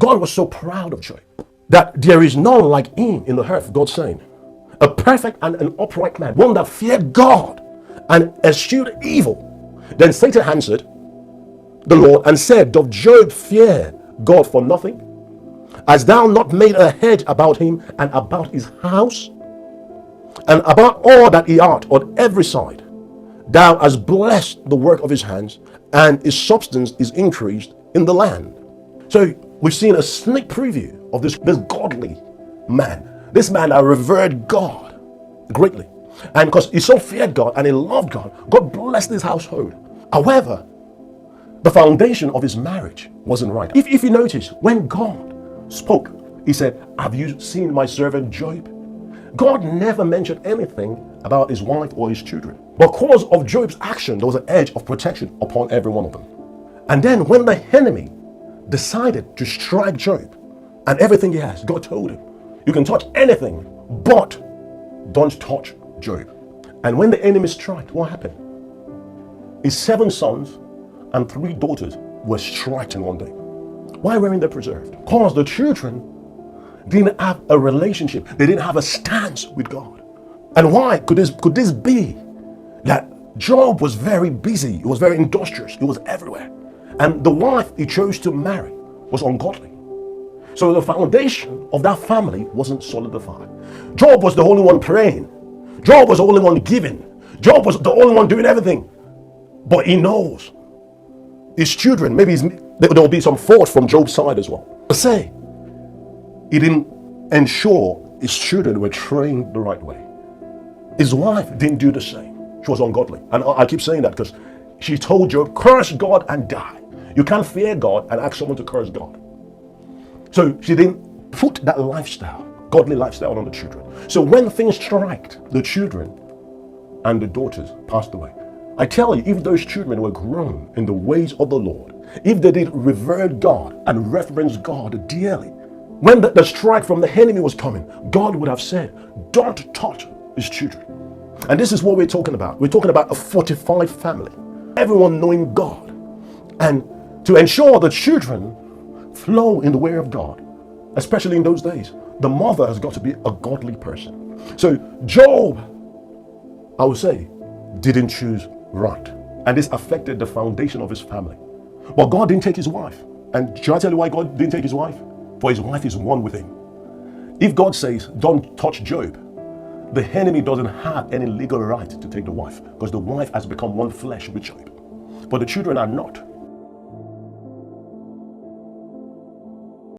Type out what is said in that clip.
God was so proud of Job that there is none like him in the earth, God saying, a perfect and an upright man, one that feared God and eschewed evil. Then Satan answered the Lord and said, doth Job fear God for nothing? Hast thou not made a hedge about him and about his house and about all that he hath on every side? Thou hast blessed the work of his hands, and his substance is increased in the land. So we've seen a sneak preview of this godly man. This man that revered God greatly. And because he so feared God and he loved God, God blessed his household. However, the foundation of his marriage wasn't right. If you notice, when God spoke, he said, have you seen my servant Job? God never mentioned anything about his wife or his children. Because of Job's action, there was an edge of protection upon every one of them. And then when the enemy decided to strike Job and everything he has, God told him, you can touch anything, but don't touch Job. And when the enemy struck, what happened? His 7 sons and 3 daughters were struck in one day. Why weren't they preserved? Because the children didn't have a relationship. They didn't have a stance with God. And why could this be? That Job was very busy. He was very industrious. He was everywhere. And the wife he chose to marry was ungodly. So the foundation of that family wasn't solidified. Job was the only one praying. Job was the only one giving. Job was the only one doing everything. But he knows his children, maybe there will be some fault from Job's side as well. But say, he didn't ensure his children were trained the right way. His wife didn't do the same. She was ungodly. And I keep saying that because she told Job, curse God and die. You can't fear God and ask someone to curse God. So she didn't put that lifestyle, godly lifestyle, on the children. So when things struck, the children and the daughters passed away. I tell you, if those children were grown in the ways of the Lord, if they did revere God and reverence God dearly, when the strike from the enemy was coming, God would have said, don't touch his children. And this is what we're talking about. We're talking about a fortified family. Everyone knowing God. And to ensure the children flow in the way of God, especially in those days, the mother has got to be a godly person. So Job, I would say, didn't choose right. And this affected the foundation of his family. But God didn't take his wife. And shall I tell you why God didn't take his wife? For his wife is one with him. If God says, don't touch Job, the enemy doesn't have any legal right to take the wife, because the wife has become one flesh with Job. But the children are not.